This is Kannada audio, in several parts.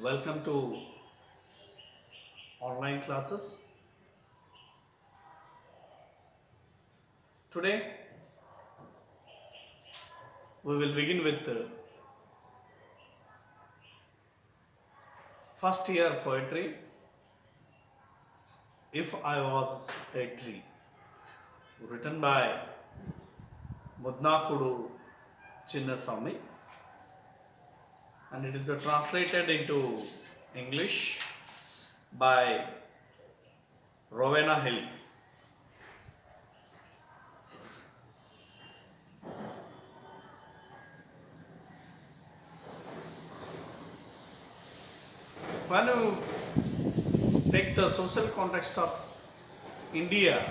Welcome to online classes. Today we will begin with the first year poetry. If I Was a Tree, written by Mudnakudu Chinnasamy, and it is translated into English by Rowena Hill. When you take the social context of India,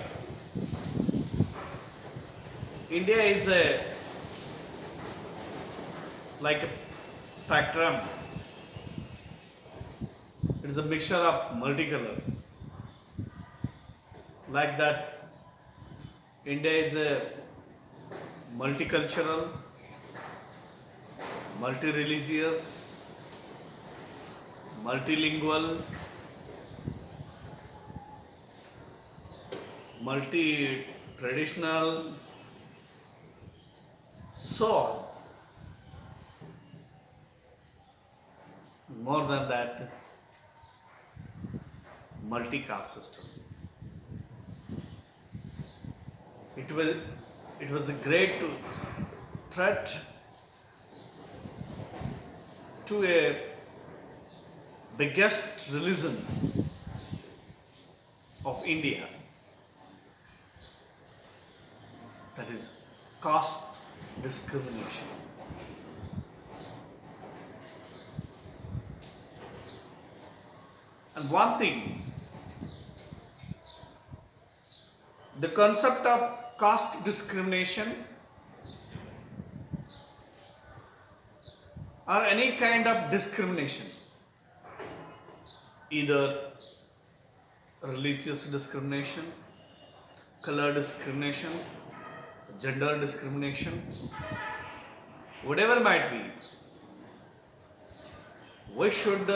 India is a like a spectrum. It is a mixture of multicolor. Like that, India is a multicultural, multi-religious, multilingual, multi-traditional, so on. More than that, multi-caste system. It was a great threat to a biggest religion of India, that is caste discrimination. And one thing, the concept of caste discrimination or any kind of discrimination, either religious discrimination, color discrimination, gender discrimination, whatever might be, we should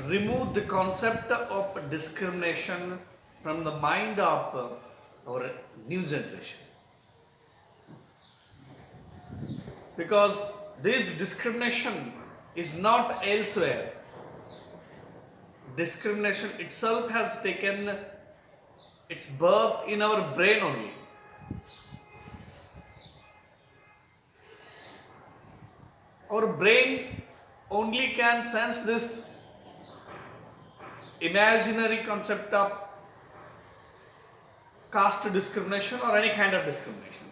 remove the concept of discrimination from the mind of our new generation. Because this discrimination is not elsewhere. Discrimination itself has taken its birth in our brain only. Our brain only can sense this imaginary concept of caste discrimination or any kind of discrimination.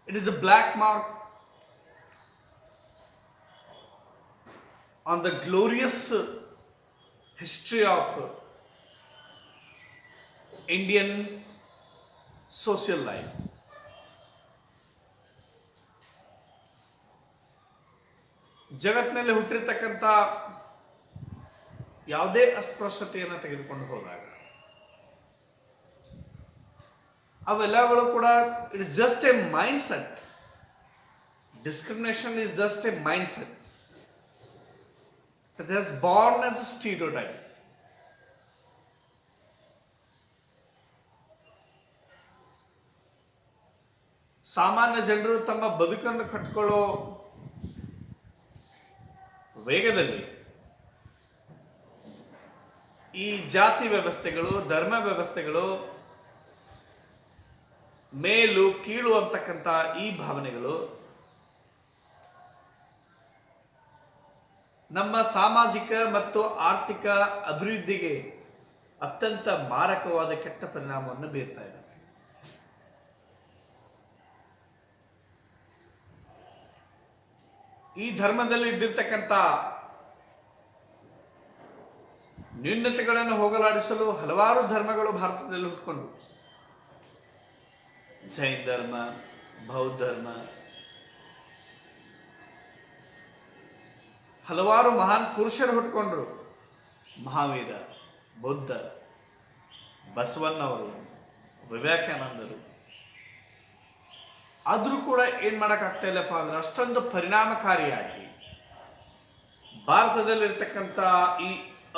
It is a black mark on the glorious history of Indian social life. ಜಗತ್ತಿನಲ್ಲಿ ಹುಟ್ಟಿರ್ತಕ್ಕಂಥ ಯಾವುದೇ ಅಸ್ಪೃಶ್ಯತೆಯನ್ನು ತೆಗೆದುಕೊಂಡು ಹೋದಾಗ ಅವೆಲ್ಲಗಳು ಕೂಡ it is just A mind set. Discrimination is just A mind set that has born as a stereotype. ಸಾಮಾನ್ಯ ಜನರು ತಮ್ಮ ಬದುಕನ್ನು ಕಟ್ಟಿಕೊಳ್ಳೋ ವೇಗದಲ್ಲಿ ಈ ಜಾತಿ ವ್ಯವಸ್ಥೆಗಳು, ಧರ್ಮ ವ್ಯವಸ್ಥೆಗಳು, ಮೇಲು ಕೀಳು ಅಂತಕ್ಕಂಥ ಈ ಭಾವನೆಗಳು ನಮ್ಮ ಸಾಮಾಜಿಕ ಮತ್ತು ಆರ್ಥಿಕ ಅಭಿವೃದ್ಧಿಗೆ ಅತ್ಯಂತ ಮಾರಕವಾದ ಕೆಟ್ಟ ಪರಿಣಾಮವನ್ನು ಬೀರ್ತಾ ಇದೆ. ಈ ಧರ್ಮದಲ್ಲಿ ಇದ್ದಿರ್ತಕ್ಕಂಥ ನ್ಯೂನತೆಗಳನ್ನು ಹೋಗಲಾಡಿಸಲು ಹಲವಾರು ಧರ್ಮಗಳು ಭಾರತದಲ್ಲಿ ಹುಟ್ಕೊಂಡು, ಜೈನ ಧರ್ಮ, ಬೌದ್ಧ ಧರ್ಮ, ಹಲವಾರು ಮಹಾನ್ ಪುರುಷರು ಹುಟ್ಕೊಂಡ್ರು. ಮಹಾವೀರ, ಬುದ್ಧ, ಬಸವಣ್ಣವರು, ವಿವೇಕಾನಂದರು, ಆದರೂ ಕೂಡ ಏನು ಮಾಡೋಕ್ಕಾಗ್ತಾ ಇಲ್ಲಪ್ಪ ಅಂದ್ರೆ ಅಷ್ಟೊಂದು ಪರಿಣಾಮಕಾರಿಯಾಗಿ ಭಾರತದಲ್ಲಿರ್ತಕ್ಕಂಥ ಈ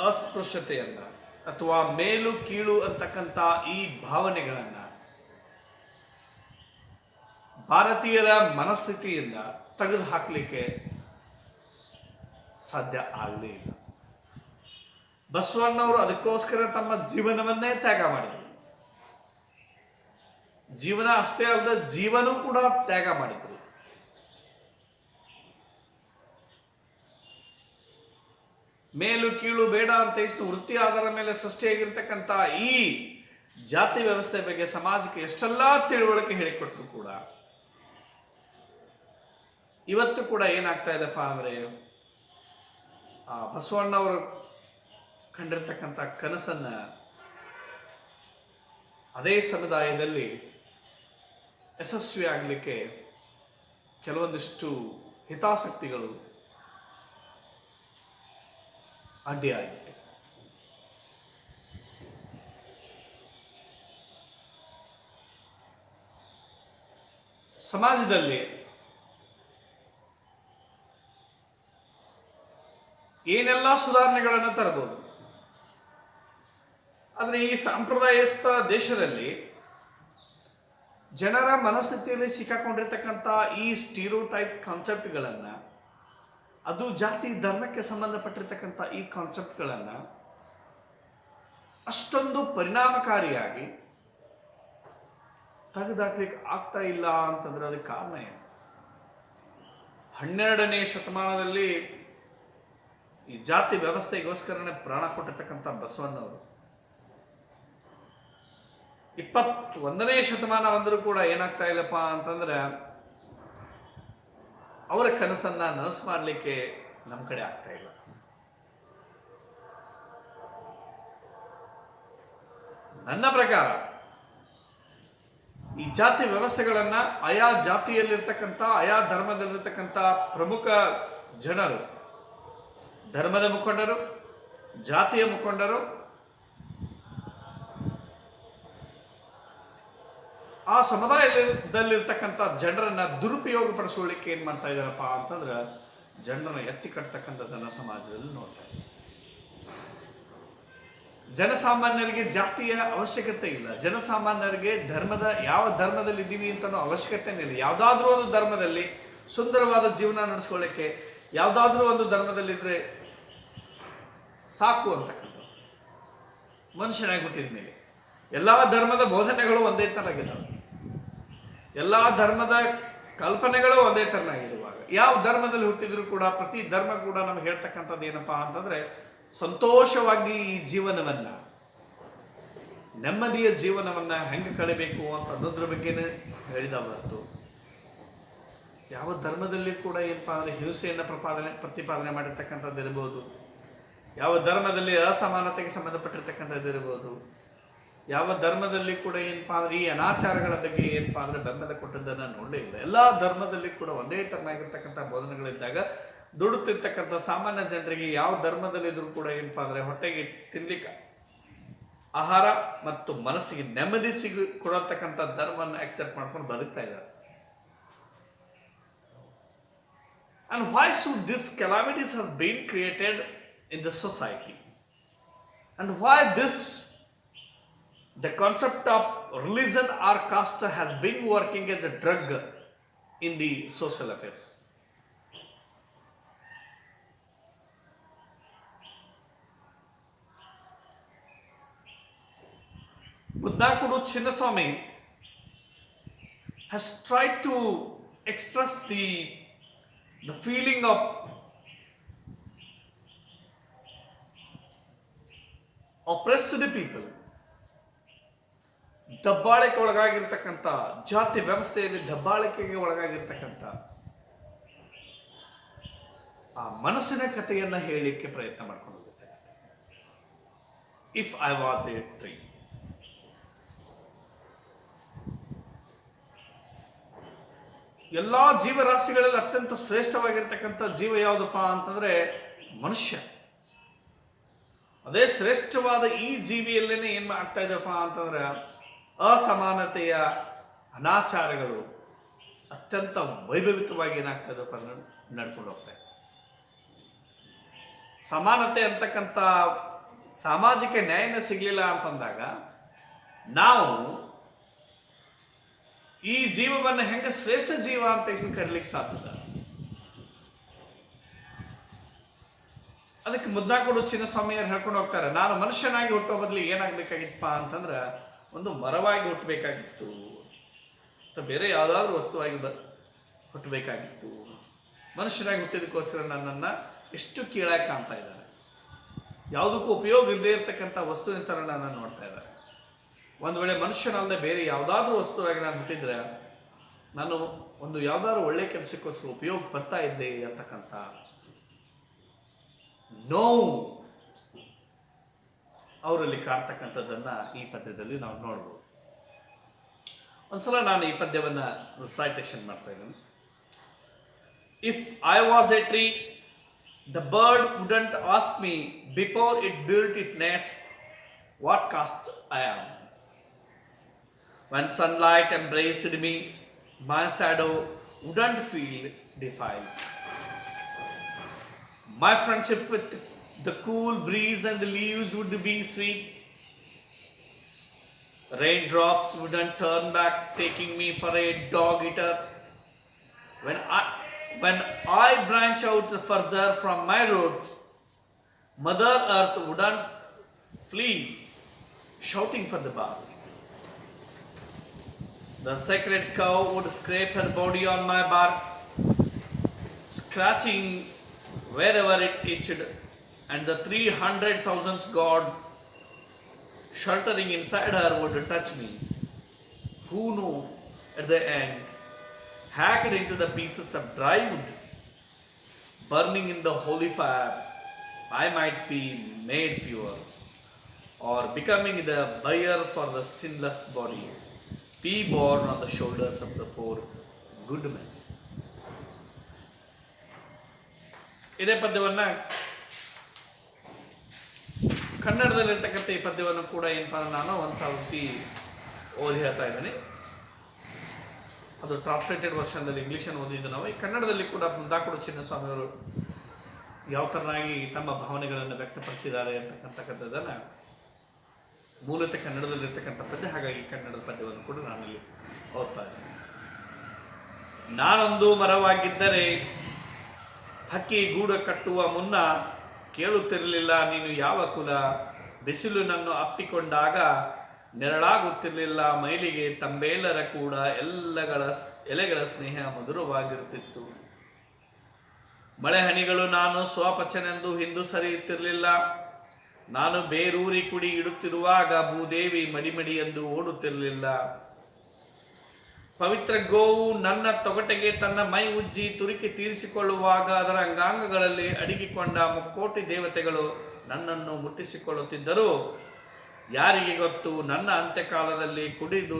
ಅಸ್ಪೃಶ್ಯತೆಯನ್ನು ಅಥವಾ ಮೇಲು ಕೀಳು ಅಂತಕ್ಕಂಥ ಈ ಭಾವನೆಗಳನ್ನು ಭಾರತೀಯರ ಮನಸ್ಥಿತಿಯಿಂದ ತೆಗೆದು ಹಾಕಲಿಕ್ಕೆ ಸಾಧ್ಯ ಆಗಲೇ ಇಲ್ಲ. ಬಸವಣ್ಣವರು ಅದಕ್ಕೋಸ್ಕರ ತಮ್ಮ ಜೀವನವನ್ನೇ ತ್ಯಾಗ ಮಾಡಿದರು. ಜೀವನ ಅಷ್ಟೇ ಅಲ್ಲದೆ ಜೀವನೂ ಕೂಡ ತ್ಯಾಗ ಮಾಡಿದರು. ಮೇಲು ಕೀಳು ಬೇಡ ಅಂತ ಇಷ್ಟು ವೃತ್ತಿ ಆಧಾರದ ಮೇಲೆ ಸೃಷ್ಟಿಯಾಗಿರ್ತಕ್ಕಂಥ ಈ ಜಾತಿ ವ್ಯವಸ್ಥೆ ಬಗ್ಗೆ ಸಮಾಜಕ್ಕೆ ಎಷ್ಟೆಲ್ಲ ತಿಳುವಳಿಕೆ ಹೇಳಿಕೊಟ್ರು ಕೂಡ ಇವತ್ತು ಕೂಡ ಏನಾಗ್ತಾ ಇದೆಪ್ಪ ಅಂದರೆ ಬಸವಣ್ಣವರು ಕಂಡಿರ್ತಕ್ಕಂಥ ಕನಸನ್ನ ಅದೇ ಸಮುದಾಯದಲ್ಲಿ ಯಶಸ್ವಿ ಆಗಲಿಕ್ಕೆ ಕೆಲವೊಂದಿಷ್ಟು ಹಿತಾಸಕ್ತಿಗಳು ಅಡ್ಡಿಯಾಗಿವೆ. ಸಮಾಜದಲ್ಲಿ ಏನೆಲ್ಲ ಸುಧಾರಣೆಗಳನ್ನು ತರಬಹುದು, ಆದರೆ ಈ ಸಾಂಪ್ರದಾಯಸ್ಥ ದೇಶದಲ್ಲಿ ಜನರ ಮನಸ್ಥಿತಿಯಲ್ಲಿ ಸಿಕ್ಕಾಕೊಂಡಿರ್ತಕ್ಕಂಥ ಈ ಸ್ಟೀರಿಯೋಟೈಪ್ ಕಾನ್ಸೆಪ್ಟ್ಗಳನ್ನು, ಅದು ಜಾತಿ ಧರ್ಮಕ್ಕೆ ಸಂಬಂಧಪಟ್ಟಿರ್ತಕ್ಕಂಥ ಈ ಕಾನ್ಸೆಪ್ಟ್ಗಳನ್ನು ಅಷ್ಟೊಂದು ಪರಿಣಾಮಕಾರಿಯಾಗಿ ತೆಗೆದಾಕ್ಲಿಕ್ಕೆ ಆಗ್ತಾ ಇಲ್ಲ ಅಂತಂದ್ರೆ ಅದಕ್ಕೆ ಕಾರಣ ಏನು? 12ನೇ ಶತಮಾನದಲ್ಲಿ ಈ ಜಾತಿ ವ್ಯವಸ್ಥೆಗೋಸ್ಕರನೇ ಪ್ರಾಣ ಕೊಟ್ಟಿರ್ತಕ್ಕಂಥ ಬಸವಣ್ಣವರು 21ನೇ ಶತಮಾನ ಬಂದರೂ ಕೂಡ ಏನಾಗ್ತಾ ಇಲ್ಲಪ್ಪ ಅಂತಂದ್ರೆ ಅವರ ಕನಸನ್ನ ನನಸು ಮಾಡಲಿಕ್ಕೆ ನಮ್ಮ ಕಡೆ ಆಗ್ತಾ ಇಲ್ಲ. ನನ್ನ ಪ್ರಕಾರ ಈ ಜಾತಿ ವ್ಯವಸ್ಥೆಗಳನ್ನ ಆಯಾ ಜಾತಿಯಲ್ಲಿರ್ತಕ್ಕಂಥ ಆಯಾ ಧರ್ಮದಲ್ಲಿರ್ತಕ್ಕಂಥ ಪ್ರಮುಖ ಜನರು, ಧರ್ಮದ ಮುಖಂಡರು, ಜಾತಿಯ ಮುಖಂಡರು ಆ ಸಮುದಾಯದಲ್ಲಿರ್ತಕ್ಕಂಥ ಜನರನ್ನ ದುರುಪಯೋಗ ಪಡಿಸ್ಕೊಳ್ಳಿಕ್ಕೆ ಏನು ಮಾಡ್ತಾ ಇದ್ದಾರಪ್ಪ ಅಂತಂದ್ರೆ ಜನರನ್ನ ಎತ್ತಿ ಕಟ್ತಕ್ಕಂಥದ್ದನ್ನು ಸಮಾಜದಲ್ಲಿ ನೋಡ್ತಾ ಇದ್ದಾರೆ. ಜನಸಾಮಾನ್ಯರಿಗೆ ಜಾತಿಯ ಅವಶ್ಯಕತೆ ಇಲ್ಲ. ಜನಸಾಮಾನ್ಯರಿಗೆ ಯಾವ ಧರ್ಮದಲ್ಲಿ ಇದ್ದೀವಿ ಅಂತನೋ ಅವಶ್ಯಕತೆನೇ ಇಲ್ಲ. ಯಾವುದಾದ್ರೂ ಒಂದು ಧರ್ಮದಲ್ಲಿ ಸುಂದರವಾದ ಜೀವನ ನಡೆಸ್ಕೊಳ್ಳಿಕ್ಕೆ ಯಾವುದಾದ್ರೂ ಒಂದು ಧರ್ಮದಲ್ಲಿದ್ದರೆ ಸಾಕು ಅಂತಕ್ಕಂಥ ಮನುಷ್ಯನಾಗಿ ಹುಟ್ಟಿದ ಮೇಲೆ ಎಲ್ಲ ಧರ್ಮದ ಬೋಧನೆಗಳು ಒಂದೇ ಥರಾಗಿದ್ದಾವೆ, ಎಲ್ಲ ಧರ್ಮದ ಕಲ್ಪನೆಗಳು ಒಂದೇ ಥರನಾಗಿರುವಾಗ ಯಾವ ಧರ್ಮದಲ್ಲಿ ಹುಟ್ಟಿದ್ರು ಕೂಡ ಪ್ರತಿ ಧರ್ಮ ಕೂಡ ನಮ್ಗೆ ಹೇಳ್ತಕ್ಕಂಥದ್ದು ಏನಪ್ಪ ಅಂತಂದ್ರೆ ಸಂತೋಷವಾಗಿ ಈ ಜೀವನವನ್ನ, ನೆಮ್ಮದಿಯ ಜೀವನವನ್ನ ಹೆಂಗೆ ಕಳಿಬೇಕು ಅಂತ ಅನ್ನೋದ್ರ ಬಗ್ಗೆನೇ ಹೇಳಿದ ಹೊರತು ಯಾವ ಧರ್ಮದಲ್ಲಿ ಕೂಡ ಏನಪ್ಪ ಅಂದರೆ ಹಿಂಸೆಯನ್ನು ಪ್ರತಿಪಾದನೆ ಮಾಡಿರ್ತಕ್ಕಂಥದ್ದು ಇರ್ಬೋದು, ಯಾವ ಧರ್ಮದಲ್ಲಿ ಅಸಮಾನತೆಗೆ ಸಂಬಂಧಪಟ್ಟಿರ್ತಕ್ಕಂಥದ್ದು ಇರ್ಬೋದು, ಯಾವ ಧರ್ಮದಲ್ಲಿ ಕೂಡ ಏನಪ್ಪ ಅಂದರೆ ಈ ಅನಾಚಾರಗಳ ಬಗ್ಗೆ ಏನಪ್ಪ ಅಂದರೆ ಬೆಂಬಲ ಕೊಟ್ಟದ್ದನ್ನು ನೋಡಲೇ ಇಲ್ಲ. ಎಲ್ಲ ಧರ್ಮದಲ್ಲಿ ಕೂಡ ಒಂದೇ ಥರನಾಗಿರ್ತಕ್ಕಂಥ ಬೋಧನೆಗಳಿದ್ದಾಗ ದುಡುತ್ತಿರ್ತಕ್ಕಂಥ ಸಾಮಾನ್ಯ ಜನರಿಗೆ ಯಾವ ಧರ್ಮದಲ್ಲಿದ್ದರೂ ಕೂಡ ಏನಪ್ಪ ಅಂದರೆ ಹೊಟ್ಟೆಗೆ ತಿನ್ಲಿಕ್ಕೆ ಆಹಾರ ಮತ್ತು ಮನಸ್ಸಿಗೆ ನೆಮ್ಮದಿ ಕೊಡತಕ್ಕಂಥ ಧರ್ಮವನ್ನು ಅಕ್ಸೆಪ್ಟ್ ಮಾಡ್ಕೊಂಡು ಬದುಕ್ತಾ ಇದ್ದಾರೆ. And why should this calamities has been created in the society? And why the concept of religion or caste has been working as a drug in the social affairs? Buddhakudu Chinnaswamy has tried to express the feeling of oppressed people, ದಬ್ಬಾಳಿಕೆ ಒಳಗಾಗಿರ್ತಕ್ಕಂಥ ಜಾತಿ ವ್ಯವಸ್ಥೆಯಲ್ಲಿ ದಬ್ಬಾಳಿಕೆಗೆ ಒಳಗಾಗಿರ್ತಕ್ಕಂಥ ಆ ಮನಸ್ಸಿನ ಕಥೆಯನ್ನ ಹೇಳಲಿಕ್ಕೆ ಪ್ರಯತ್ನ ಮಾಡ್ಕೊಂಡು ಹೋಗುತ್ತೆ. If I was a tree, ಎಲ್ಲ ಜೀವರಾಶಿಗಳಲ್ಲಿ ಅತ್ಯಂತ ಶ್ರೇಷ್ಠವಾಗಿರ್ತಕ್ಕಂಥ ಜೀವ ಯಾವುದಪ್ಪ ಅಂತಂದ್ರೆ ಮನುಷ್ಯ. ಅದೇ ಶ್ರೇಷ್ಠವಾದ ಈ ಜೀವಿಯಲ್ಲೇನೆ ಏನ್ ಆಗ್ತಾ ಇದೆಯಪ್ಪ ಅಂತಂದ್ರೆ ಅಸಮಾನತೆಯ ಅನಾಚಾರಗಳು ಅತ್ಯಂತ ವೈಭವಿತವಾಗಿ ಏನಾಗ್ತದಪ್ಪ ನಡ್ಕೊಂಡು ಹೋಗ್ತಾರೆ. ಸಮಾನತೆ ಅಂತಕ್ಕಂಥ ಸಾಮಾಜಿಕ ನ್ಯಾಯನ ಸಿಗಲಿಲ್ಲ ಅಂತಂದಾಗ ನಾವು ಈ ಜೀವವನ್ನು ಹೆಂಗೆ ಶ್ರೇಷ್ಠ ಜೀವ ಅಂತ ಕರೀಲಿಕ್ಕೆ ಸಾಧ್ಯ? ಅದಕ್ಕೆ ಮುದ್ದಾಕೊಡು ಚಿನ್ನಸ್ವಾಮಿಯರು ಹೇಳ್ಕೊಂಡು ಹೋಗ್ತಾರೆ, ನಾನು ಮನುಷ್ಯನಾಗಿ ಹುಟ್ಟೋ ಬದಲಿಗೆ ಏನಾಗಬೇಕಾಗಿತ್ತಪ್ಪ ಅಂತಂದ್ರೆ ಒಂದು ಮರವಾಗಿ ಹುಟ್ಟಬೇಕಾಗಿತ್ತು, ಅಥವಾ ಬೇರೆ ಯಾವುದಾದ್ರೂ ವಸ್ತುವಾಗಿ ಹುಟ್ಟಬೇಕಾಗಿತ್ತು. ಮನುಷ್ಯನಾಗಿ ಹುಟ್ಟಿದಕ್ಕೋಸ್ಕರ ನನ್ನನ್ನು ಎಷ್ಟು ಕೀಳಾಗಿ ಕಾಣ್ತಾ ಇದ್ದಾರೆ, ಯಾವುದಕ್ಕೂ ಉಪಯೋಗ ಇಲ್ಲದೆ ಇರತಕ್ಕಂಥ ವಸ್ತುವಿನ ಥರ ನನ್ನ ನೋಡ್ತಾ ಇದ್ದಾರೆ. ಒಂದು ವೇಳೆ ಮನುಷ್ಯನಲ್ಲದೆ ಬೇರೆ ಯಾವುದಾದ್ರೂ ವಸ್ತುವಾಗಿ ನಾನು ಹುಟ್ಟಿದ್ರೆ ನಾನು ಒಂದು ಯಾವುದಾದ್ರೂ ಒಳ್ಳೆ ಕೆಲಸಕ್ಕೋಸ್ಕರ ಉಪಯೋಗ ಬರ್ತಾ ಇದ್ದೆ ಅಂತಕ್ಕಂಥ ನೋವು ಅವರಲ್ಲಿ ಕಾಡ್ತಕ್ಕಂಥದ್ದನ್ನು ಈ ಪದ್ಯದಲ್ಲಿ ನಾವು ನೋಡ್ಬೋದು. ಒಂದ್ಸಲ ನಾನು ಈ ಪದ್ಯವನ್ನು ರಿಸೈಟೇಷನ್ ಮಾಡ್ತಾ ಇದ್ದೀನಿ. If I was a tree, the bird wouldn't ask me before it built it nest what caste I am. When sunlight embraced me, my shadow wouldn't feel defiled. My friendship with the cool breeze and the leaves would be sweet. Raindrops wouldn't turn back, taking me for a dog eater. When I branch out further from my roots, Mother Earth wouldn't flee, shouting for the bath. The sacred cow would scrape her body on my bark, scratching wherever it itched, and the 300,000 God sheltering inside her would touch me. Who knew at the end, hacked into the pieces of dry wood, burning in the holy fire, I might be made pure, or becoming the buyer for the sinless body, be born on the shoulders of the poor good men. ಇದೇ ಪದ್ಯವನ್ನು ಕನ್ನಡದಲ್ಲಿರ್ತಕ್ಕಂಥ ಈ ಪದ್ಯವನ್ನು ಕೂಡ ಏನಪ್ಪ ನಾನು ಒಂದು ಸಾವರ್ತಿ ಓದಿ ಹೇಳ್ತಾ ಇದ್ದೀನಿ. ಅದು ಟ್ರಾನ್ಸ್ಲೇಟೆಡ್ ವರ್ಷನ್ದಲ್ಲಿ ಇಂಗ್ಲೀಷನ್ನು ಓದಿದ್ದು ನಾವು. ಈ ಕನ್ನಡದಲ್ಲಿ ಕೂಡ ಮುದ್ದಾಕೊಡು ಚಿನ್ನಸ್ವಾಮಿಯವರು ಯಾವ ಥರನಾಗಿ ತಮ್ಮ ಭಾವನೆಗಳನ್ನು ವ್ಯಕ್ತಪಡಿಸಿದ್ದಾರೆ ಅಂತಕ್ಕಂಥದ್ದನ್ನು ಮೂಲತಃ ಕನ್ನಡದಲ್ಲಿರ್ತಕ್ಕಂಥ ಪದ್ಯ, ಹಾಗಾಗಿ ಕನ್ನಡದ ಪದ್ಯವನ್ನು ಕೂಡ ನಾನಲ್ಲಿ ಓದ್ತಾ ಇದ್ದೀನಿ. ನಾನೊಂದು ಮರವಾಗಿದ್ದರೆ ಹಕ್ಕಿ ಗೂಡು ಕಟ್ಟುವ ಮುನ್ನ ಕೇಳುತ್ತಿರಲಿಲ್ಲ ನೀನು ಯಾವ ಕುಲ, ಬಿಸಿಲು ನನ್ನು ಅಪ್ಪಿಕೊಂಡಾಗ ನೆರಳಾಗುತ್ತಿರಲಿಲ್ಲ ಮೈಲಿಗೆ ತಂಬೇಲರ ಕೂಡ ಎಲೆಗಳ ಸ್ನೇಹ ಮಧುರವಾಗಿರುತ್ತಿತ್ತು. ಮಳೆ ಹನಿಗಳು ನಾನು ಸ್ವಪಚನೆಂದು ಹಿಂದು ಸರಿಯುತ್ತಿರಲಿಲ್ಲ, ನಾನು ಬೇರೂರಿ ಕುಡಿ ಇಡುತ್ತಿರುವಾಗ ಭೂದೇವಿ ಮಡಿಮಡಿ ಎಂದು ಓಡುತ್ತಿರಲಿಲ್ಲ. ಪವಿತ್ರ ಗೋವು ನನ್ನ ತೊಗಟೆಗೆ ತನ್ನ ಮೈ ಉಜ್ಜಿ ತುರುಕಿ ತೀರಿಸಿಕೊಳ್ಳುವಾಗ ಅದರ ಅಂಗಾಂಗಗಳಲ್ಲಿ ಅಡಗಿಕೊಂಡ ಮುಕ್ಕೋಟಿ ದೇವತೆಗಳು ನನ್ನನ್ನು ಮುಟ್ಟಿಸಿಕೊಳ್ಳುತ್ತಿದ್ದರು. ಯಾರಿಗೆ ಗೊತ್ತು ನನ್ನ ಅಂತ್ಯಕಾಲದಲ್ಲಿ ಕಡಿದು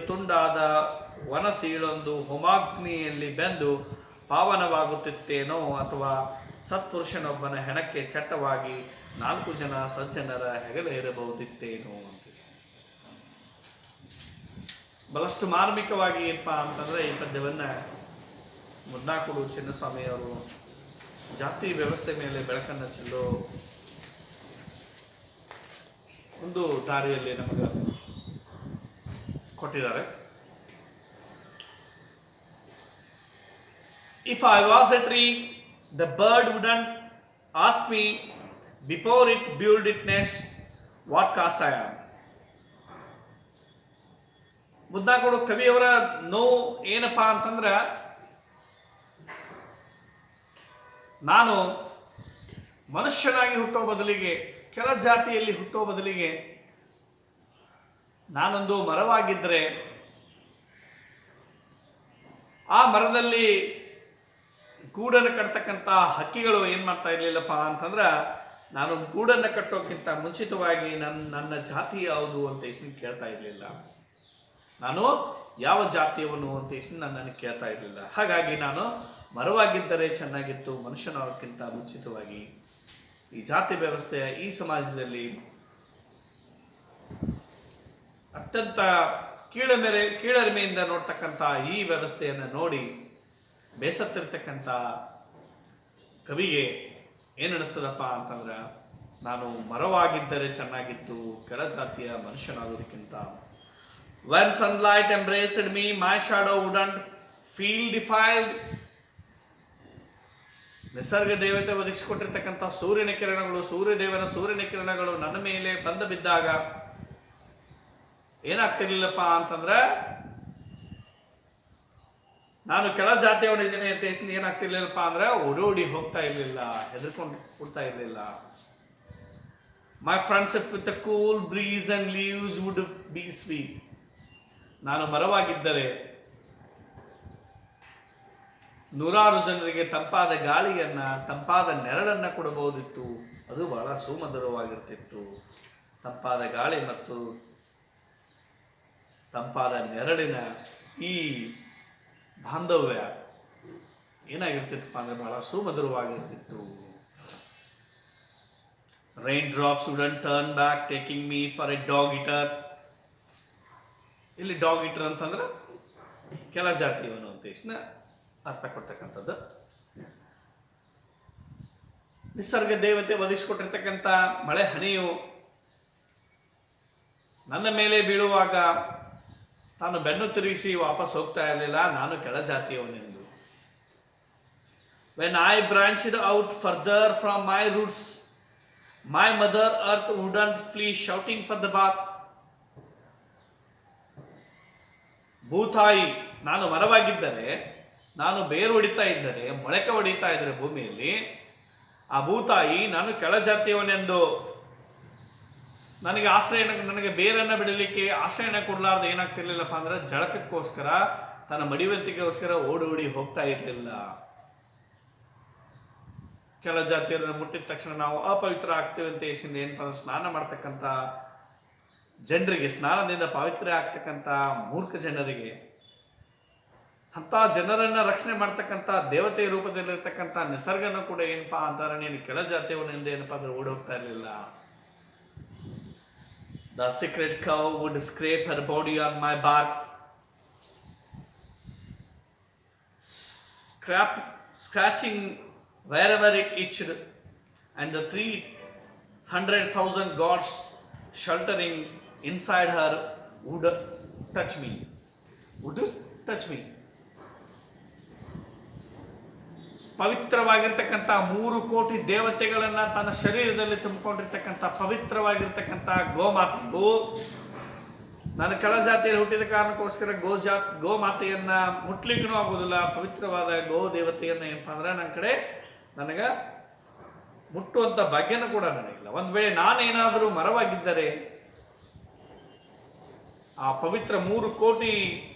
ತುಂಡಾದ ವನಸೀಳೊಂದು ಹೋಮಾಗ್ನಿಯಲ್ಲಿ ಬೆಂದು ಪಾವನವಾಗುತ್ತಿತ್ತೇನೋ, ಅಥವಾ ಸತ್ಪುರುಷನೊಬ್ಬನ ಹೆಣಕ್ಕೆ ಚಟ್ಟವಾಗಿ 4 ಜನ ಸಜ್ಜನರ ಹೆಗಲ ಇರಬಹುದಿತ್ತೇನೋ ಅಂತ. ಬಹಳಷ್ಟು ಮಾರ್ಮಿಕವಾಗಿ ಏನಪ್ಪ ಅಂತಂದರೆ ಈ ಪದ್ಯವನ್ನು ಮುದ್ದಾಕೊಡು ಚಿನ್ನಸ್ವಾಮಿಯವರು ಜಾತಿ ವ್ಯವಸ್ಥೆ ಮೇಲೆ ಬೆಳಕನ್ನು ಚೆಲ್ಲೋ ಒಂದು ದಾರಿಯಲ್ಲಿ ನಮಗೆ ಕೊಟ್ಟಿದ್ದಾರೆ. If I was a tree, the bird wouldn't ask me before it built its nest what caste I am. ಮುದ್ದಾಕೊಡು ಕವಿಯವರ ನೋವು ಏನಪ್ಪಾ ಅಂತಂದ್ರೆ, ನಾನು ಮನುಷ್ಯನಾಗಿ ಹುಟ್ಟೋ ಬದಲಿಗೆ, ಕೆಳ ಜಾತಿಯಲ್ಲಿ ಹುಟ್ಟೋ ಬದಲಿಗೆ ನಾನೊಂದು ಮರವಾಗಿದ್ದರೆ ಆ ಮರದಲ್ಲಿ ಗೂಡನ್ನು ಕಟ್ತಕ್ಕಂಥ ಹಕ್ಕಿಗಳು ಏನು ಮಾಡ್ತಾ ಇರಲಿಲ್ಲಪ್ಪ ಅಂತಂದ್ರೆ, ನಾನು ಗೂಡನ್ನು ಕಟ್ಟೋಕ್ಕಿಂತ ಮುಂಚಿತವಾಗಿ ನನ್ನ ಜಾತಿ ಯಾವುದು ಅಂತ ಕೇಳ್ತಾ ಇರಲಿಲ್ಲ. ನಾನು ಯಾವ ಜಾತಿಯವನು ಅಂತ ನನ್ನನ್ನು ಕೇಳ್ತಾ ಇರಲಿಲ್ಲ. ಹಾಗಾಗಿ ನಾನು ಮರವಾಗಿದ್ದರೆ ಚೆನ್ನಾಗಿತ್ತು, ಮನುಷ್ಯನವಕ್ಕಿಂತ ಮುಂಚಿತವಾಗಿ ಈ ಜಾತಿ ವ್ಯವಸ್ಥೆಯ ಈ ಸಮಾಜದಲ್ಲಿ ಅತ್ಯಂತ ಕೀಳರಿಮೆಯಿಂದ ನೋಡ್ತಕ್ಕಂಥ ಈ ವ್ಯವಸ್ಥೆಯನ್ನು ನೋಡಿ ಬೇಸತ್ತಿರ್ತಕ್ಕಂಥ ಕವಿಗೆ ಏನು ಅನಿಸ್ತದಪ್ಪ ಅಂತಂದ್ರೆ, ನಾನು ಮರವಾಗಿದ್ದರೆ ಚೆನ್ನಾಗಿತ್ತು ಕೆಳಜಾತಿಯ ಮನುಷ್ಯನಾಗೋದಕ್ಕಿಂತ. When sunlight embraced me, my shadow wouldn't feel defiled. ನಿಸರ್ಗ ದೇವತೆ ಒದಗಿಸಿಕೊಟ್ಟಿರ್ತಕ್ಕಂಥ ಸೂರ್ಯನ ಕಿರಣಗಳು ನನ್ನ ಮೇಲೆ ಬಂದು ಬಿದ್ದಾಗ ಏನಾಗ್ತಿರ್ಲಿಲ್ಲಪ್ಪ ಅಂತಂದ್ರೆ, ನಾನು ಕೆಳ ಜಾತಿಯವನಿದ್ದೀನಿ ಅಂತ ಏನಾಗ್ತಿರ್ಲಿಲ್ಲಪ್ಪ ಅಂದ್ರೆ ಓಡೋಡಿ ಹೋಗ್ತಾ ಇರಲಿಲ್ಲ, ಹೆದರ್ಕೊಂಡು ಕೊಡ್ತಾ ಇರಲಿಲ್ಲ. My friendship with the cool breeze and leaves would be sweet. ನಾನು ಮರವಾಗಿದ್ದರೆ ನೂರಾರು ಜನರಿಗೆ ತಂಪಾದ ಗಾಳಿಯನ್ನ, ತಂಪಾದ ನೆರಳನ್ನ ಕೊಡಬಹುದಿತ್ತು. ಅದು ಬಹಳ ಸುಮಧುರವಾಗಿರ್ತಿತ್ತು. ತಂಪಾದ ಗಾಳಿ ಮತ್ತು ತಂಪಾದ ನೆರಳಿನ ಈ ಬಾಂಧವ್ಯ ಏನಾಗಿರ್ತಿತ್ತಪ್ಪ ಅಂದ್ರೆ ಬಹಳ ಸುಮಧುರವಾಗಿರ್ತಿತ್ತು. Rain drops wouldn't turn back taking me for a dog eater. ಇಲ್ಲಿ ಡಾಗ್ ಈಟರ್ ಅಂತಂದ್ರೆ ಕೆಳ ಜಾತಿಯವನು ಅಂತ ಅರ್ಥ ಕೊಡ್ತಕ್ಕಂಥದ್ದು. ನಿಸರ್ಗ ದೇವತೆ ಒದಗಿಸಿಕೊಟ್ಟಿರ್ತಕ್ಕಂಥ ಮಳೆ ಹನಿಯು ನನ್ನ ಮೇಲೆ ಬೀಳುವಾಗ ತಾನು ಬೆನ್ನು ತಿರುಗಿಸಿ ವಾಪಸ್ ಹೋಗ್ತಾ ಇರಲಿಲ್ಲ, ನಾನು ಕೆಳ ಜಾತಿಯವನೆಂದು. When I branched out further from my roots, my mother earth wouldn't flee shouting for the bath. ಭೂತಾಯಿ, ನಾನು ಮರವಾಗಿದ್ದರೆ, ನಾನು ಬೇರು ಹೊಡಿತಾ ಇದ್ದರೆ, ಮೊಳಕೆ ಹೊಡಿತಾ ಇದ್ದರೆ ಭೂಮಿಯಲ್ಲಿ, ಆ ಭೂತಾಯಿ ನಾನು ಕೆಳ ಜಾತಿಯವನೆಂದು ನನಗೆ ಬೇರನ್ನು ಬಿಡಲಿಕ್ಕೆ ಆಶ್ರಯನ ಕೊಡಲಾರ್ದು ಏನಾಗ್ತಿರ್ಲಿಲ್ಲಪ್ಪ ಅಂದ್ರೆ ಜಳಕಕ್ಕೋಸ್ಕರ, ತನ್ನ ಮಡಿವಂತಿಕೆಗೋಸ್ಕರ ಓಡಿ ಹೋಗ್ತಾ ಇರಲಿಲ್ಲ. ಕೆಳ ಜಾತಿಯವರನ್ನು ಮುಟ್ಟಿದ ತಕ್ಷಣ ನಾವು ಅಪವಿತ್ರ ಆಗ್ತೇವೆ ಅಂತ ಏನಪ್ಪ ಅಂದ್ರೆ ಸ್ನಾನ ಮಾಡ್ತಕ್ಕಂಥ ಜನರಿಗೆ, ಸ್ನಾನದಿಂದ ಪವಿತ್ರ ಆಗ್ತಕ್ಕಂಥ ಮೂರ್ಖ ಜನರಿಗೆ, ಅಂಥ ಜನರನ್ನ ರಕ್ಷಣೆ ಮಾಡ್ತಕ್ಕಂಥ ದೇವತೆಯ ರೂಪದಲ್ಲಿರ್ತಕ್ಕಂಥ ನಿಸರ್ಗನೂ ಕೂಡ ಏನಪ್ಪಾ ಅಂತಾರೆ, ನೀನು ಕೆಳ ಜಾತಿಯವನಿಂದ ಏನಪ್ಪಾ ಅಂದ್ರೆ ಓಡಿ ಹೋಗ್ತಾ ಇರಲಿಲ್ಲ. The secret cow would scrape her body on my bark, scratching wherever it itched, and the 300,000 gods sheltering inside her would touch me. ಪವಿತ್ರವಾಗಿರ್ತಕ್ಕಂಥ 3 ಕೋಟಿ ದೇವತೆಗಳನ್ನ ತನ್ನ ಶರೀರದಲ್ಲಿ ತುಂಬಿಕೊಂಡಿರ್ತಕ್ಕಂಥ ಪವಿತ್ರವಾಗಿರ್ತಕ್ಕಂಥ ಗೋಮಾತೆಯು, ನಾನು ಕೆಳ ಜಾತಿಯಲ್ಲಿ ಹುಟ್ಟಿದ ಕಾರಣಕ್ಕೋಸ್ಕರ ಗೋಮಾತೆಯನ್ನ ಮುಟ್ಲಿಕ್ಕೂ ಆಗೋದಿಲ್ಲ. ಪವಿತ್ರವಾದ ಗೋ ದೇವತೆಯನ್ನ ಏನಪ್ಪ ಅಂದ್ರೆ ನನ್ನ ಕಡೆ ನನಗೆ ಮುಟ್ಟುವಂಥ ಭಾಗ್ಯನೂ ಕೂಡ ನನಗಿಲ್ಲ. ಒಂದು ವೇಳೆ ನಾನೇನಾದರೂ ಮರವಾಗಿದ್ದರೆ, ಆ ಪವಿತ್ರ 3 ಕೋಟಿ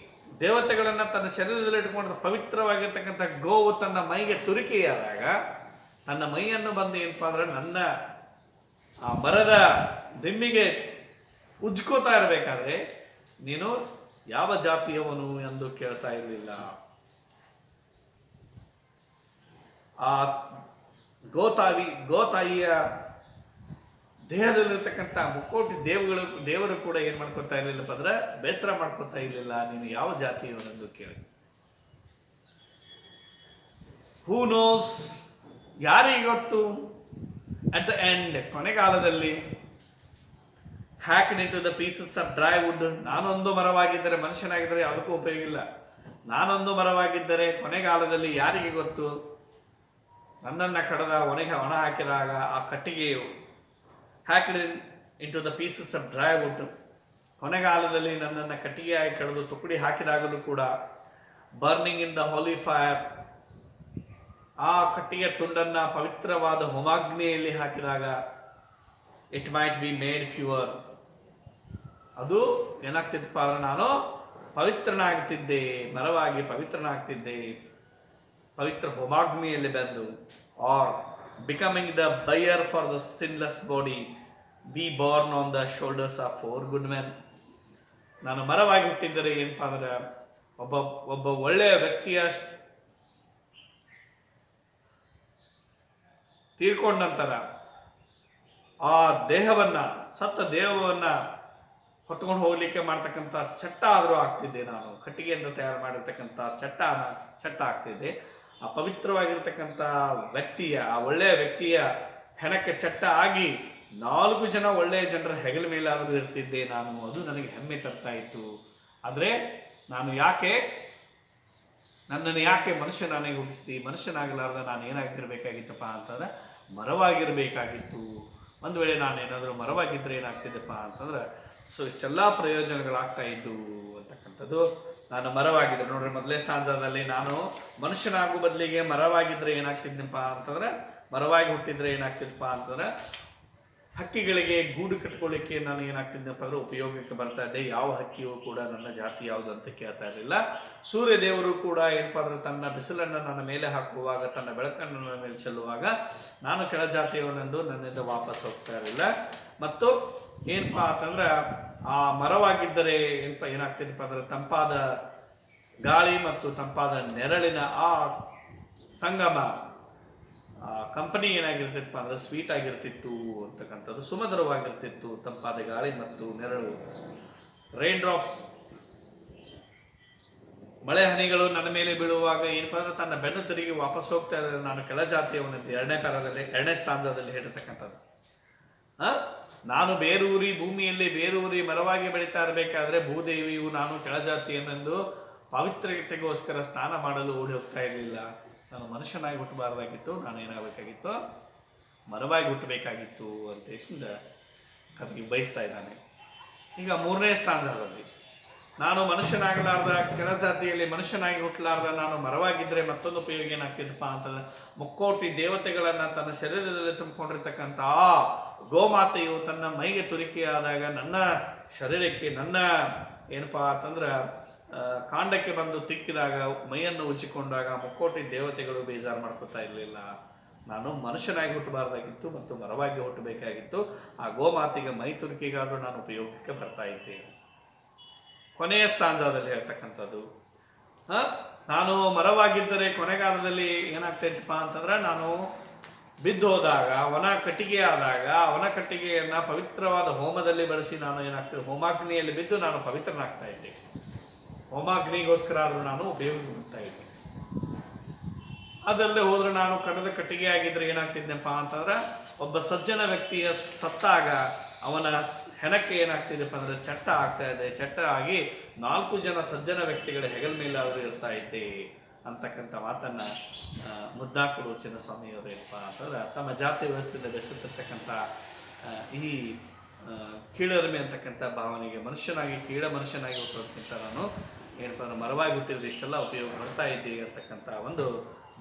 ದೇವತೆಗಳನ್ನು ತನ್ನ ಶರೀರದಲ್ಲಿ ಇಟ್ಕೊಂಡು ಪವಿತ್ರವಾಗಿರ್ತಕ್ಕಂಥ ಗೋವು ತನ್ನ ಮೈಗೆ ತುರಿಕೆಯಾದಾಗ ತನ್ನ ಮೈಯನ್ನು ಬಂದು ಏನಪ್ಪ ಅಂದ್ರೆ ನನ್ನ ಆ ಮರದ ದಿಮ್ಮಿಗೆ ಉಜ್ಕೋತಾ ಇರಬೇಕಾದ್ರೆ ನೀನು ಯಾವ ಜಾತಿಯವನು ಎಂದು ಕೇಳ್ತಾ ಇರಲಿಲ್ಲ. ಆ ಗೋತಾಯಿಯ ದೇಹದಲ್ಲಿರ್ತಕ್ಕಂಥ 3 ಕೋಟಿ ದೇವರು ಕೂಡ ಏನ್ ಮಾಡ್ಕೊತಾ ಇರ್ಲಿಲ್ಲಪ್ಪ ಅಂದ್ರೆ ಬೇಸರ ಮಾಡ್ಕೊತಾ ಇರ್ಲಿಲ್ಲ, ನೀನು ಯಾವ ಜಾತಿಯವನೆಂದು ಕೇಳಿ. ಹೂ ನೋಸ್, ಯಾರಿಗೆ ಗೊತ್ತು, ಅಟ್ ದ ಎಂಡ್ ಕೊನೆಗಾಲದಲ್ಲಿ, hacked into the pieces of dry wood. ನಾನೊಂದು ಮರವಾಗಿದ್ದರೆ, ಮನುಷ್ಯನಾಗಿದ್ದರೆ ಯಾವುದಕ್ಕೂ ಉಪಯೋಗ ಇಲ್ಲ. ನಾನೊಂದು ಮರವಾಗಿದ್ದರೆ ಕೊನೆಗಾಲದಲ್ಲಿ ಯಾರಿಗೆ ಗೊತ್ತು, ನನ್ನನ್ನು ಕಡದ ಒಣ ಹಾಕಿದಾಗ ಆ ಕಟ್ಟಿಗೆಯು hacked into the pieces of dry wood, ಕೊನೆಗಾಲದಲ್ಲಿ ನನ್ನನ್ನು ಕಟ್ಟಿಗೆಯಾಗಿ ಕಡಿದು ತುಕಡಿ ಹಾಕಿದಾಗಲೂ ಕೂಡ, burning in the holy fire, ಆ ಕಟ್ಟಿಗೆ ತುಂಡನ್ನು ಪವಿತ್ರವಾದ ಹೋಮಾಗ್ನಿಯಲ್ಲಿ ಹಾಕಿದಾಗ, it might be made pure, ಅದು ಏನಾಗ್ತಿತ್ತಪ್ಪ ಅಂದ್ರೆ ನಾನು ಪವಿತ್ರನಾಗ್ತಿದ್ದೆ, ಮರವಾಗಿ ಪವಿತ್ರನಾಗ್ತಿದ್ದೆ, ಪವಿತ್ರ ಹೋಮಾಗ್ನಿಯಲ್ಲಿ ಬಂದು. Or becoming the buyer for the sinless body, be born on the shoulders of 4 good men. ನಾನು ಮರವಾಗಿ ಹುಟ್ಟಿದ್ದರೆ ಏನಪ್ಪಾ ಅಂದ್ರೆ ಒಬ್ಬ ಒಳ್ಳೆಯ ವ್ಯಕ್ತಿಯ ತೀರ್ಕೊಂಡ ನಂತರ ಆ ದೇಹವನ್ನ, ಸತ್ತ ದೇಹವನ್ನ ಹೊತ್ಕೊಂಡು ಹೋಗ್ಲಿಕ್ಕೆ ಮಾಡ್ತಕ್ಕಂಥ ಚಟ್ಟ ಆದರೂ ಆಗ್ತಿದ್ದೆ ನಾನು. ಕಟ್ಟಿಗೆಯಿಂದ ತಯಾರು ಮಾಡಿರ್ತಕ್ಕಂಥ ಚಟ್ಟ ಆಗ್ತಿದ್ದೆ. ಆ ಪವಿತ್ರವಾಗಿರ್ತಕ್ಕಂಥ ವ್ಯಕ್ತಿಯ, ಆ ಒಳ್ಳೆಯ ವ್ಯಕ್ತಿಯ ಹೆಣಕ್ಕೆ ಚಟ್ಟ ಆಗಿ 4 ಜನ ಒಳ್ಳೆಯ ಜನರ ಹೆಗಲ ಮೇಲಾದರೂ ಇರ್ತಿದ್ದೆ ನಾನು. ಅದು ನನಗೆ ಹೆಮ್ಮೆ ತರ್ತಾ ಇತ್ತು. ಆದರೆ ನನ್ನನ್ನು ಯಾಕೆ ಮನುಷ್ಯನಾಗಿ ಹುಟ್ಟಿಸ್ತಿ? ಮನುಷ್ಯನಾಗಲಾರ್ದ ನಾನು ಏನಾಗಿರ್ಬೇಕಾಗಿತ್ತಪ್ಪ ಅಂತಂದ್ರೆ ಮರವಾಗಿರಬೇಕಾಗಿತ್ತು. ಒಂದು ವೇಳೆ ನಾನೇನಾದರೂ ಮರವಾಗಿದ್ದರೆ ಏನಾಗ್ತಿದ್ದಪ್ಪ ಅಂತಂದ್ರೆ ಇಷ್ಟೆಲ್ಲ ಪ್ರಯೋಜನಗಳಾಗ್ತಾ ಇದ್ದು ಅಂತಕ್ಕಂಥದ್ದು. ನಾನು ಮರವಾಗಿದ್ದರೆ ನೋಡ್ರಿ, ಮೊದಲೇ ಸ್ಟಾಂಜಾದಲ್ಲಿ ನಾನು ಮನುಷ್ಯನಾಗೋ ಬದಲಿಗೆ ಮರವಾಗಿದ್ದರೆ ಏನಾಗ್ತಿದ್ದಪ್ಪ ಅಂತಂದ್ರೆ, ಮರವಾಗಿ ಹುಟ್ಟಿದ್ರೆ ಏನಾಗ್ತಿದ್ದಪ್ಪ ಅಂತಂದ್ರೆ ಹಕ್ಕಿಗಳಿಗೆ ಗೂಡು ಕಟ್ಕೊಳ್ಳಿಕ್ಕೆ ನಾನು ಏನಾಗ್ತಿದ್ದಪ್ಪ ಅಂದ್ರೆ ಉಪಯೋಗಕ್ಕೆ ಬರ್ತಾ ಇದ್ದೆ. ಯಾವ ಹಕ್ಕಿಯೂ ಕೂಡ ನನ್ನ ಜಾತಿ ಯಾವುದು ಅಂತ ಕೇಳ್ತಾ ಇರಲಿಲ್ಲ. ಸೂರ್ಯ ದೇವರು ಕೂಡ ಏನಪ್ಪ ಅಂದ್ರೆ ತನ್ನ ಬಿಸಿಲನ್ನು ನನ್ನ ಮೇಲೆ ಹಾಕುವಾಗ, ತನ್ನ ಬೆಳಕನ್ನು ನನ್ನ ಮೇಲೆ ಚೆಲ್ಲುವಾಗ ನಾನು ಕೆಳಜಾತಿಯವನೆಂದು ನನ್ನಿಂದ ವಾಪಸ್ ಹೋಗ್ತಾ ಇರಲಿಲ್ಲ. ಮತ್ತು ಏನಪ್ಪ ಅಂತಂದ್ರೆ ಆ ಮರವಾಗಿದ್ದರೆ ಏನಾಗ್ತಿದ್ದಪ್ಪ ಅಂದ್ರೆ ತಂಪಾದ ಗಾಳಿ ಮತ್ತು ತಂಪಾದ ನೆರಳಿನ ಆ ಸಂಗಮ, ಕಂಪನಿ ಏನಾಗಿರ್ತಿತ್ತಪ್ಪ ಅಂದ್ರೆ ಸ್ವೀಟ್ ಆಗಿರ್ತಿತ್ತು ಅಂತಕ್ಕಂಥದ್ದು, ಸುಮಧುರವಾಗಿರ್ತಿತ್ತು. ತಂಪಾದ ಗಾಳಿ ಮತ್ತು ನೆರಳು, ರೈನ್ ಡ್ರಾಪ್ಸ್, ಮಳೆ ಹನಿಗಳು ನನ್ನ ಮೇಲೆ ಬೀಳುವಾಗ ಏನಪ್ಪ ಅಂದ್ರೆ ತನ್ನ ಬೆನ್ನು ತಿರುಗಿ ವಾಪಸ್ ಹೋಗ್ತಾ ಇದ್ದಾರೆ. ನಾನು ಕೆಳಜಾತಿಯವನಂತ 2ನೇ ಸ್ಟಾಂಜಾದಲ್ಲಿ ಹೇಳಿರ್ತಕ್ಕಂಥದ್ದು. ನಾನು ಬೇರೂರಿ, ಭೂಮಿಯಲ್ಲಿ ಬೇರೂರಿ ಮರವಾಗಿ ಬೆಳೀತಾ ಇರಬೇಕಾದ್ರೆ ಭೂದೇವಿಯು ನಾನು ಕೆಳಜಾತಿಯನ್ನೆಂದು ಪವಿತ್ರತೆಗೋಸ್ಕರ ಸ್ನಾನ ಮಾಡಲು ಓಡಿ ಹೋಗ್ತಾ ಇರಲಿಲ್ಲ. ನಾನು ಮನುಷ್ಯನಾಗಿ ಹುಟ್ಟಬಾರ್ದಾಗಿತ್ತು, ನಾನು ಏನಾಗಬೇಕಾಗಿತ್ತು? ಮರವಾಗಿ ಹುಟ್ಟಬೇಕಾಗಿತ್ತು ಅಂತ ಹೇಳಿದ ಕವಿ ಬಯಸ್ತಾ ಇದ್ದಾನೆ. ಈಗ 3ನೇ ಸ್ಟಾಂಜಾದಲ್ಲಿ ನಾನು ಮನುಷ್ಯನಾಗಲಾರ್ದ, ಕೆಳಜಾತಿಯಲ್ಲಿ ಮನುಷ್ಯನಾಗಿ ಹುಟ್ಟಲಾರ್ದ ನಾನು ಮರವಾಗಿದ್ದರೆ ಮತ್ತೊಂದು ಉಪಯೋಗ ಏನಾಗ್ತಿದ್ದಪ್ಪ ಅಂತಂದ್ರೆ, ಮುಕ್ಕೋಟಿ ದೇವತೆಗಳನ್ನು ತನ್ನ ಶರೀರದಲ್ಲಿ ತುಂಬಿಕೊಂಡಿರ್ತಕ್ಕಂಥ ಗೋಮಾತೆಯು ತನ್ನ ಮೈಗೆ ತುರಿಕೆಯಾದಾಗ ನನ್ನ ಶರೀರಕ್ಕೆ, ನನ್ನ ಏನಪ್ಪ ಅಂತಂದ್ರೆ ಕಾಂಡಕ್ಕೆ ಬಂದು ತಿಕ್ಕಿದಾಗ, ಮೈಯನ್ನು ಉಜ್ಜಿಕೊಂಡಾಗ ಮುಕ್ಕೋಟಿ ದೇವತೆಗಳು ಬೇಜಾರು ಮಾಡ್ಕೋತಾ ಇರಲಿಲ್ಲ. ನಾನು ಮನುಷ್ಯನಾಗಿ ಹುಟ್ಟಬಾರ್ದಾಗಿತ್ತು ಮತ್ತು ಮರವಾಗಿ ಹುಟ್ಟಬೇಕಾಗಿತ್ತು. ಆ ಗೋಮಾತೆಗೆ ಮೈ ತುರಿಕೆಗಾದರೂ ನಾನು ಉಪಯೋಗಕ್ಕೆ ಬರ್ತಾ ಇದ್ದೇನೆ. ಕೊನೆಯ ಸ್ಟಾಂಜಾದಲ್ಲಿ ಹೇಳ್ತಕ್ಕಂಥದ್ದು, ನಾನು ಮರವಾಗಿದ್ದರೆ ಕೊನೆಗಾಲದಲ್ಲಿ ಏನಾಗ್ತಾ ಇತ್ತಪ್ಪ ಅಂತಂದ್ರೆ, ನಾನು ಬಿದ್ದು ಹೋದಾಗ, ಅವನ ಕಟ್ಟಿಗೆ ಆದಾಗ, ಅವನ ಕಟ್ಟಿಗೆಯನ್ನು ಪವಿತ್ರವಾದ ಹೋಮದಲ್ಲಿ ಬಳಸಿ ನಾನು ಏನಾಗ್ತದೆ, ಹೋಮಾಗ್ನಿಯಲ್ಲಿ ಬಿದ್ದು ನಾನು ಪವಿತ್ರನಾಗ್ತಾ ಇದ್ದೆ. ಹೋಮಾಗ್ನಿಗೋಸ್ಕರ ಆದರೂ ನಾನು ಉಪಯೋಗಕ್ಕೆ ಬರ್ತಾ ಇದ್ದೆ. ಅದಲ್ಲದೆ ಹೋದ್ರೆ ನಾನು ಕಡದ ಕಟ್ಟಿಗೆ ಆಗಿದ್ರೆ ಏನಾಗ್ತಿದ್ದೆಪ್ಪ ಅಂತಂದ್ರೆ, ಒಬ್ಬ ಸಜ್ಜನ ವ್ಯಕ್ತಿಯ ಸತ್ತಾಗ ಅವನ ಹೆಣಕ್ಕೆ ಏನಾಗ್ತಿದ್ದೆಪ್ಪ ಅಂದ್ರೆ ಚಟ್ಟ ಆಗ್ತಾ ಇದೆ. ಚಟ್ಟ ಆಗಿ 4 ಜನ ಸಜ್ಜನ ವ್ಯಕ್ತಿಗಳ ಹೆಗಲ ಮೇಲೆ ಅವರು ಇರ್ತಾ ಇದ್ದೆ ಅಂತಕ್ಕಂಥ ಮಾತನ್ನು ಮುದ್ದಾಕೊಡು ಚಿನ್ನಸ್ವಾಮಿಯವರು ಏನಪ್ಪ ಅಂತಂದ್ರೆ ತಮ್ಮ ಜಾತಿ ವ್ಯವಸ್ಥೆಯಿಂದ ಬೆಸೆತಿರ್ತಕ್ಕಂಥ ಈ ಕೀಳರಿಮೆ ಅಂತಕ್ಕಂಥ ಭಾವನೆಗೆ, ಮನುಷ್ಯನಾಗಿ ಮನುಷ್ಯನಾಗಿ ಹುಟ್ಟೋದಕ್ಕಿಂತ ನಾನು ಏನಪ್ಪ ಅಂದ್ರೆ ಮರವಾಗಿ ಹುಟ್ಟಿದ್ರೆ ಇಷ್ಟೆಲ್ಲ ಉಪಯೋಗ ಬರ್ತಾ ಇದ್ದೆ ಅಂತಕ್ಕಂಥ ಒಂದು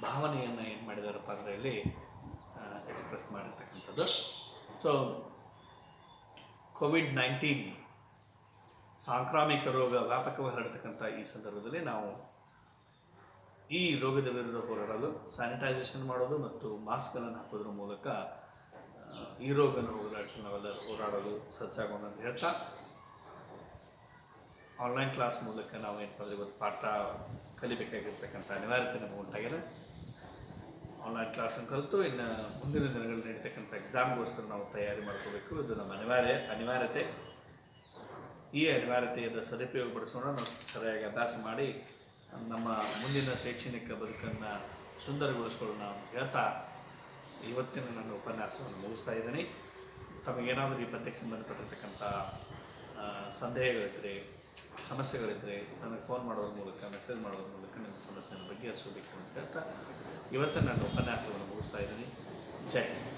ಭಾವನೆಯನ್ನು ಏನು ಮಾಡಿದಾರಪ್ಪ ಅಂದರೆ ಇಲ್ಲಿ ಎಕ್ಸ್ಪ್ರೆಸ್ ಮಾಡಿರ್ತಕ್ಕಂಥದ್ದು. ಸೊ ಕೋವಿಡ್-19 ಸಾಂಕ್ರಾಮಿಕ ರೋಗ ವ್ಯಾಪಕವಾಗಿ ಹರಡ್ತಕ್ಕಂಥ ಈ ಸಂದರ್ಭದಲ್ಲಿ ನಾವು ಈ ರೋಗದ ವಿರುದ್ಧ ಹೋರಾಡಲು ಸ್ಯಾನಿಟೈಸೇಷನ್ ಮಾಡೋದು ಮತ್ತು ಮಾಸ್ಕ್ಗಳನ್ನು ಹಾಕೋದ್ರ ಮೂಲಕ ಈ ರೋಗವನ್ನು ಹೋರಾಡಿಸಲು ನಾವೆಲ್ಲರೂ ಹೋರಾಡೋದು ಸಜ್ಜಾಗೋಣ ಅಂತ ಹೇಳ್ತಾ, ಆನ್ಲೈನ್ ಕ್ಲಾಸ್ ಮೂಲಕ ನಾವು ಏನಪ್ಪ ಅಂದರೆ ಇವತ್ತು ಪಾಠ ಕಲಿಬೇಕಾಗಿರ್ತಕ್ಕಂಥ ಅನಿವಾರ್ಯತೆ ನಮಗೆ ಉಂಟಾಗಿದೆ. ಆನ್ಲೈನ್ ಕ್ಲಾಸನ್ನು ಕಲಿತು ಇನ್ನು ಮುಂದಿನ ದಿನಗಳಲ್ಲಿ ನಡೀತಕ್ಕಂಥ ಎಕ್ಸಾಮ್ಗೋಸ್ಕರ ನಾವು ತಯಾರಿ ಮಾಡ್ಕೋಬೇಕು. ಇದು ನಮ್ಮ ಅನಿವಾರ್ಯತೆ. ಈ ಅನಿವಾರ್ಯತೆಯಿಂದ ಸದುಪಯೋಗಪಡಿಸೋಣ. ನಾವು ಸರಿಯಾಗಿ ಅಭ್ಯಾಸ ಮಾಡಿ ನಮ್ಮ ಮುಂದಿನ ಶೈಕ್ಷಣಿಕ ಬದುಕನ್ನು ಸುಂದರಗೊಳಿಸ್ಕೊಳ್ಳೋಣ ಅಂತ ಹೇಳ್ತಾ ಇವತ್ತಿನ ನನ್ನ ಉಪನ್ಯಾಸವನ್ನು ಮುಗಿಸ್ತಾ ಇದ್ದೀನಿ. ತಮಗೇನಾದರೂ ಈ ಪದ್ಯಕ್ಕೆ ಸಂಬಂಧಪಟ್ಟಿರ್ತಕ್ಕಂಥ ಸಂದೇಹಗಳಿದ್ದರೆ, ಸಮಸ್ಯೆಗಳಿದ್ದರೆ ನನಗೆ ಫೋನ್ ಮಾಡೋದ್ರ ಮೂಲಕ, ಮೆಸೇಜ್ ಮಾಡೋದ್ರ ಮೂಲಕ ನಿಮ್ಮ ಸಮಸ್ಯೆಯನ್ನು ಬಗೆಹರಿಸಬೇಕು ಅಂತ ಹೇಳ್ತಾ ಇವತ್ತು ನಾನು ಉಪನ್ಯಾಸವನ್ನು ಮುಗಿಸ್ತಾ ಇದ್ದೀನಿ. ಜೈ ಹಿಂದ್.